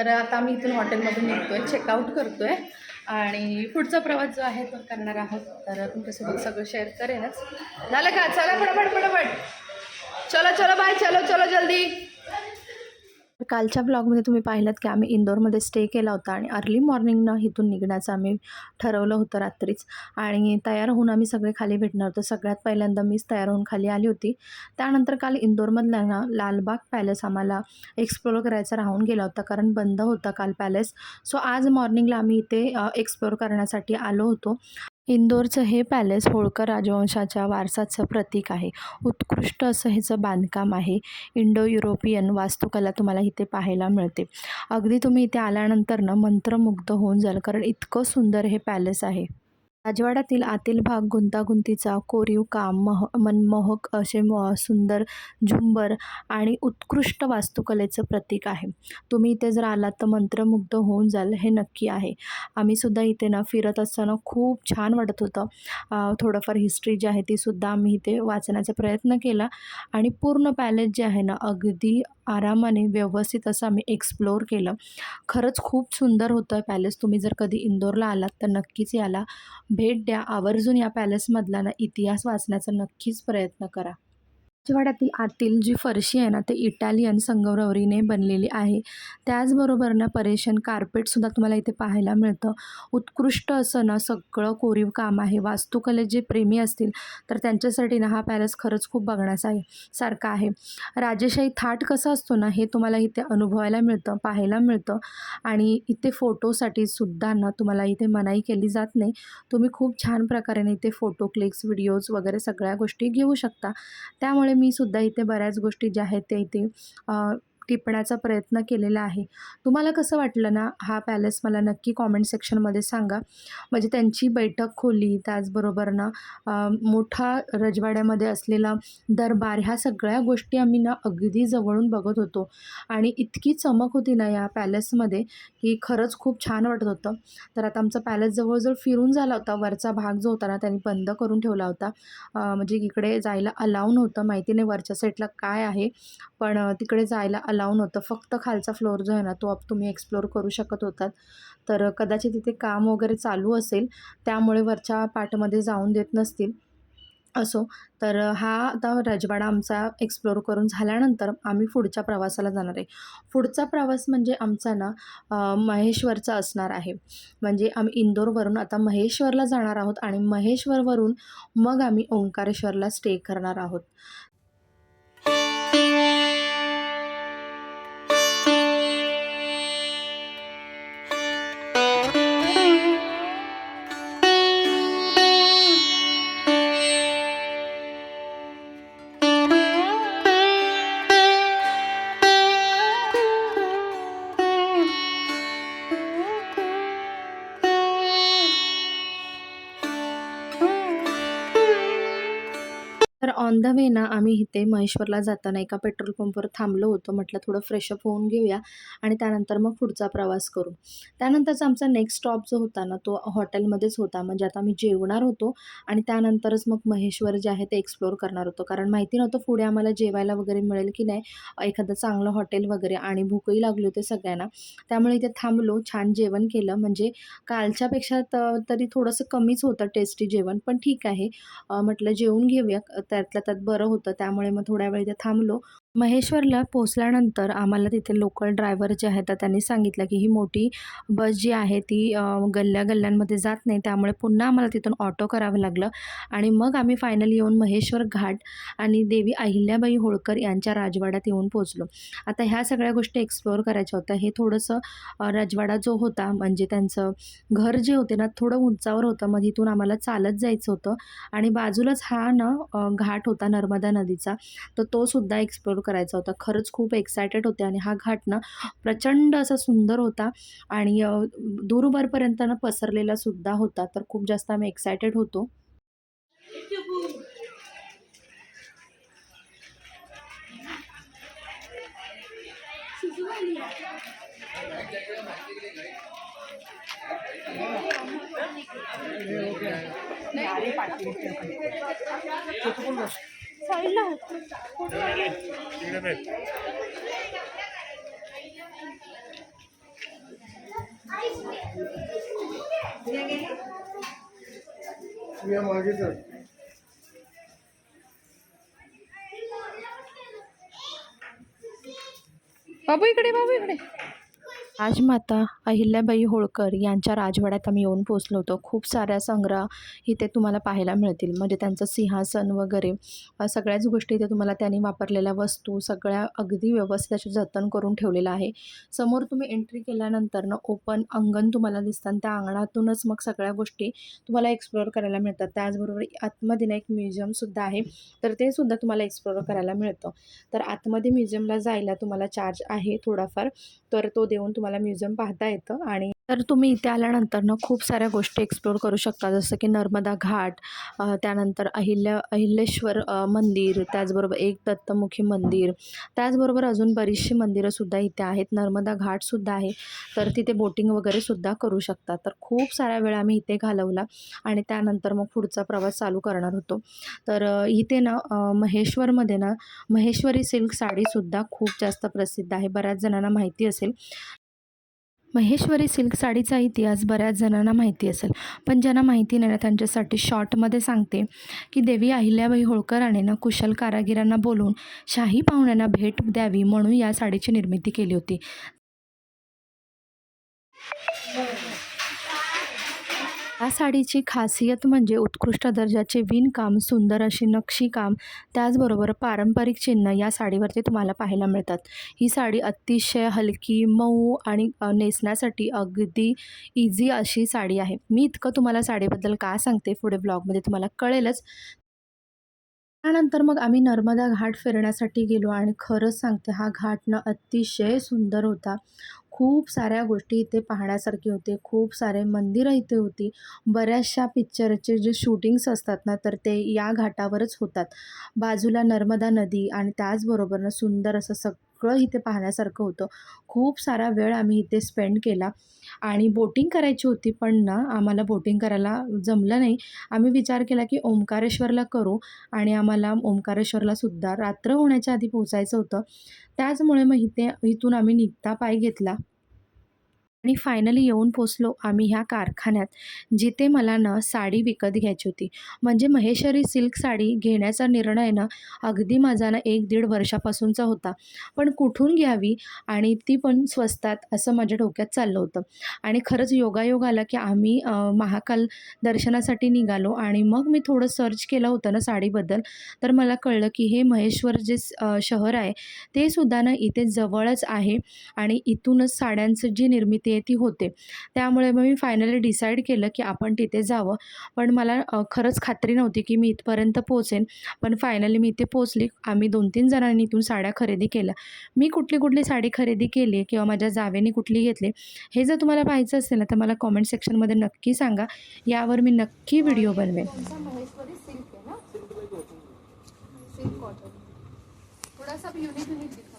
तर आता आम्ही इथून हॉटेलमधून निघतोय, चेकआउट करतोय आणि पुढचा प्रवास जो आहे तो करणार आहोत. तर तुमच्यासोबत सगळं शेअर करेनच. झालं का? चला फटाफट फटाफट, चलो चलो बाय, चलो चलो जल्दी. कालच्या ब्लॉगमध्ये तुम्ही पाहिलात की आम्ही इंदोरमध्ये स्टे केला होता आणि अर्ली मॉर्निंगनं इथून निघण्याचं आम्ही ठरवलं होतं रात्रीच. आणि तयार होऊन आम्ही सगळे खाली भेटणार होतो. सगळ्यात पहिल्यांदा मीच तयार होऊन खाली आली होती. त्यानंतर काल इंदोरमधला ना लालबाग पॅलेस आम्हाला एक्सप्लोअर करायचा राहून गेला होता, कारण बंद होता काल पॅलेस. सो आज मॉर्निंगला आम्ही इथे एक्सप्लोअर करण्यासाठी आलो होतो. इंदोरचं हे पॅलेस होळकर राजवंशाच्या वारसाचं प्रतीक आहे. उत्कृष्ट असं ह्याचं बांधकाम आहे. इंडो युरोपियन वास्तुकला तुम्हाला इथे पाहायला मिळते. अगदी तुम्ही इथे आल्यानंतर ना मंत्रमुग्ध होऊन जाल, कारण इतकं सुंदर हे पॅलेस आहे. राजवाड्यातील आतील भाग गुंतागुंतीचा कोरीव काम, मनमोहक असे सुंदर झुंबर आणि उत्कृष्ट वास्तुकलेचं प्रतीक आहे. तुम्ही इथे जर आलात तर मंत्रमुग्ध होऊन जाल, हे नक्की आहे. आम्हीसुद्धा इथे ना फिरत असताना खूप छान वाटत होतं. थोडंफार हिस्ट्री जी आहे तीसुद्धा आम्ही इथे वाचण्याचा प्रयत्न केला आणि पूर्ण पॅलेस जे आहे ना अगदी आरामाने व्यवस्थित असं आम्ही एक्सप्लोअर केलं. खरंच खूप सुंदर होतं पॅलेस. तुम्ही जर कधी इंदोरला आलात तर नक्कीच याला भेट द्या. आवर्जून या पॅलेसमधला ना इतिहास वाचण्याचा नक्कीच प्रयत्न करा. राजवाड्यातील आतील जी फरशी आहे ना ते इटालियन संगमरवरीने बनलेली आहे. त्याचबरोबर ना परेशियन कार्पेटसुद्धा तुम्हाला इथे पाहायला मिळतं. उत्कृष्ट असं ना सगळं कोरीव काम आहे. वास्तुकलेत जे प्रेमी असतील तर त्यांच्यासाठी ना हा पॅलेस खरंच खूप बघण्याचा आहे सारखा आहे. राजेशाही थाट कसा असतो ना हे तुम्हाला इथे अनुभवायला मिळतं, पाहायला मिळतं. आणि इथे फोटोसाठी सुद्धा ना तुम्हाला इथे मनाई केली जात नाही. तुम्ही खूप छान प्रकारे इथे फोटो क्लिक्स, व्हिडिओज वगैरे सगळ्या गोष्टी घेऊ शकता. त्यामुळे मी सुद्धा इथे बऱ्याच गोष्टी ज्या आहेत त्या इथे टिपण्याचा प्रयत्न केलेला आहे. तुम्हाला कसं वाटलं ना हा पॅलेस मला नक्की कॉमेंट सेक्शनमध्ये सांगा. म्हणजे त्यांची बैठक खोली, त्याचबरोबर ना मोठा रजवाड्यामध्ये असलेला दरबार, ह्या सगळ्या गोष्टी आम्ही ना अगदी जवळून बघत होतो आणि इतकी चमक होती ना या पॅलेसमध्ये की खरंच खूप छान वाटत होतं. तर आता आमचा पॅलेस जवळजवळ फिरून झाला होता. वरचा भाग जो होता ना त्यांनी बंद करून ठेवला होता. म्हणजे इकडे जायला अलाउ नव्हतं. माहिती नाही वरच्या साईडला काय आहे, पण तिकडे जायला अलाउ नव्हतं. फक्त खालचा फ्लोअर जो आहे ना तो तुम्ही एक्सप्लोअर करू शकत होतात. तर कदाचित तिथे काम वगैरे चालू असेल त्यामुळे वरच्या पार्टमध्ये जाऊन देत नसतील. असो, तर हा आता रजवाडा आमचा एक्सप्लोअर करून झाल्यानंतर आम्ही पुढच्या प्रवासाला जाणार आहे. पुढचा प्रवास म्हणजे आमचा ना महेश्वरचा असणार आहे. म्हणजे आम्ही इंदोरवरून आता महेश्वरला जाणार आहोत आणि महेश्वरवरून मग आम्ही ओंकारेश्वरला स्टे करणार आहोत. तर ऑन द वे ना आम्ही इथे महेश्वरला जाताना एका पेट्रोल पंपवर थांबलो होतो. म्हटलं थोडं फ्रेशअप होऊन घेऊया आणि त्यानंतर मग पुढचा प्रवास करू. त्यानंतरचा आमचा नेक्स्ट स्टॉप जो होता ना तो हॉटेलमध्येच होता. म्हणजे आता आम्ही जेवणार होतो आणि त्यानंतरच मग महेश्वर जे आहे ते एक्सप्लोअर करणार होतो. कारण माहिती नव्हतं पुढे आम्हाला जेवायला वगैरे मिळेल की नाही, एखादं चांगलं हॉटेल वगैरे, आणि भूकही लागली होती सगळ्यांना. त्यामुळे इथे थांबलो, छान जेवण केलं. म्हणजे कालच्यापेक्षा तरी थोडंसं कमीच होतं टेस्टी जेवण, पण ठीक आहे. म्हटलं जेवून घेऊया, त्यातल्या त्यात बरं होतं. त्यामुळे मग थोड्या वेळ इथे थांबलो. महेश्वरला पोहोचल्यानंतर आम्हाला तिथे लोकल ड्रायव्हर जे आहेत तर त्यांनी सांगितलं की ही मोठी बस जी आहे ती गल्ल्या-गल्ल्यांमध्ये जात नाही, त्यामुळे पुन्हा आम्हाला तिथून ऑटो करावं लागलं आणि मग आम्ही फायनली येऊन महेश्वर घाट आणि देवी अहिल्याबाई होळकर यांच्या राजवाड्यात येऊन पोहोचलो. आता ह्या सगळ्या गोष्टी एक्सप्लोअर करायच्या होत्या. हे थोडंसं राजवाडा जो होता म्हणजे त्यांचं घर जे होते ना थोडं उंचावर होतं. मग तिथून आम्हाला चालत जायचं होतं आणि बाजूलाच हा ना घाट होता नर्मदा नदीचा, तर तो सुद्धा एक्सप्लोअर करायचा होता. खरंच खूप एक्सायटेड होते आणि हा घाट ना प्रचंड असा सुंदर होता आणि दूरवरपर्यंत ना पसरलेला सुद्धा होता. तर खूप जास्त आम्ही एक्सायटेड होतो. बाबू इकडे, बाबू इकडे. राजमाता अहिल्याबाई होळकर यांच्या राजवाड्यात आम्ही येऊन पोचलो होतो. खूप साऱ्या संग्रह इथे तुम्हाला पाहायला मिळतील. म्हणजे त्यांचं सिंहासन वगैरे सगळ्याच गोष्टी इथे तुम्हाला त्यांनी वापरलेल्या वस्तू सगळ्या अगदी व्यवस्थित त्याचे जतन करून ठेवलेलं आहे. समोर तुम्ही एंट्री केल्यानंतर ना ओपन अंगण तुम्हाला दिसतं. त्या अंगणातूनच मग सगळ्या गोष्टी तुम्हाला एक्सप्लोअर करायला मिळतात. त्याचबरोबर आतमध्ये ना एक म्युझियमसुद्धा आहे, तर ते सुद्धा तुम्हाला एक्सप्लोअर करायला मिळतं. तर आतमध्ये म्युझियमला जायला तुम्हाला चार्ज आहे थोडाफार, तर तो देऊन तुम्हाला म्युझियम पाहता येतं. आणि तर तुम्ही इथे आल्यानंतर ना खूप साऱ्या गोष्टी एक्सप्लोअर करू शकता, जसं की नर्मदा घाट, त्यानंतर अहिल्याश्वर मंदिर, त्याचबरोबर एक दत्तमुखी मंदिर, त्याचबरोबर अजून बरीचशी मंदिरंसुद्धा इथे आहेत. नर्मदा घाटसुद्धा आहे, तर तिथे बोटिंग वगैरेसुद्धा करू शकता. तर खूप साऱ्या वेळ आम्ही इथे घालवला आणि त्यानंतर मग पुढचा प्रवास चालू करणार होतो. तर इथे ना महेश्वरमध्ये ना महेश्वरी सिल्क साडीसुद्धा खूप जास्त प्रसिद्ध आहे. बऱ्याच जणांना माहिती असेल. महेश्वरी सिल्क साडीचा इतिहास बऱ्याच जणांना माहिती असेल, पण ज्यांना माहिती नाही ना त्यांच्यासाठी शॉर्टमध्ये सांगते की देवी अहिल्याबाई होळकराने ना कुशल कारागिरांना बोलवून शाही पाहुण्यांना भेट द्यावी म्हणून या साडीची निर्मिती केली होती. या साडीची खासियत म्हणजे उत्कृष्ट दर्जाचे विणकाम, सुंदर अशी नक्षीकाम, त्याचबरोबर पारंपरिक चिन्ह या साडीवरती तुम्हाला पाहायला मिळतात. ही साडी अतिशय हलकी, मऊ आणि नेसण्यासाठी अगदी इझी अशी साडी आहे. मी इतकं तुम्हाला साडीबद्दल का सांगते पुढे ब्लॉगमध्ये तुम्हाला कळेलच. त्यानंतर मग आम्ही नर्मदा घाट फिरण्यासाठी गेलो आणि खरंच सांगते हा घाट ना अतिशय सुंदर होता. खूप साऱ्या गोष्टी इथे पाहण्यासारखे होते. खूप सारे मंदिरं इथे होती. बऱ्याचशा पिक्चरचे जे शूटिंग्स असतात ना तर ते या घाटावरच होतात. बाजूला नर्मदा नदी आणि त्याचबरोबर ना सुंदर असं सगळं इथे पाहण्यासारखं होतं. खूप सारा वेळ आम्ही इथे स्पेंड केला आणि बोटिंग करायची होती, पण ना आम्हाला बोटिंग करायला जमलं नाही. आम्ही विचार केला की ओंकारेश्वरला करू आणि आम्हाला ओंकारेश्वरला सुद्धा रात्र होण्याच्या आधी पोहोचायचं होतं. त्याचमुळे मग इथून आम्ही निघता पाय घेतला आणि फायनली येऊन पोचलो आम्ही ह्या कारखान्यात, जिथे मला ना साडी विकत घ्यायची होती. म्हणजे महेश्वरी सिल्क साडी घेण्याचा निर्णय ना अगदी माझा ना 1-1.5 वर्षापासूनचा होता. पण कुठून घ्यावी आणि ती पण स्वस्तात असं माझ्या डोक्यात चाललं होतं. आणि खरंच योगायोग आला की आम्ही महाकाल दर्शनासाठी निघालो आणि मग मी थोडं सर्च केलं होतं ना साडीबद्दल, तर मला कळलं की हे महेश्वर जे शहर आहे ते सुद्धा ना इथे जवळच आहे आणि इथूनच साड्यांचं जी निर्मिती आहे ती होते. त्यामुळे मग मी फायनली डिसाईड केलं की आपण तिथे जावं. पण मला खरंच खात्री नव्हती की मी इथपर्यंत पोहोचेन. पण फायनली मी इथे पोहोचली. आम्ही 2-3 जणांनी इथून साड्या खरेदी केल्या. मी कुठली साडी खरेदी केली किंवा माझ्या जावेने कुठली घेतली, हे जर तुम्हाला पाहायचं असेल ना तर मला कॉमेंट सेक्शनमध्ये नक्की सांगा. यावर मी नक्की व्हिडिओ बनवेन. महेश्वरी सिल्क आहे ना, सिल्क कॉटन, थोडासा युनिक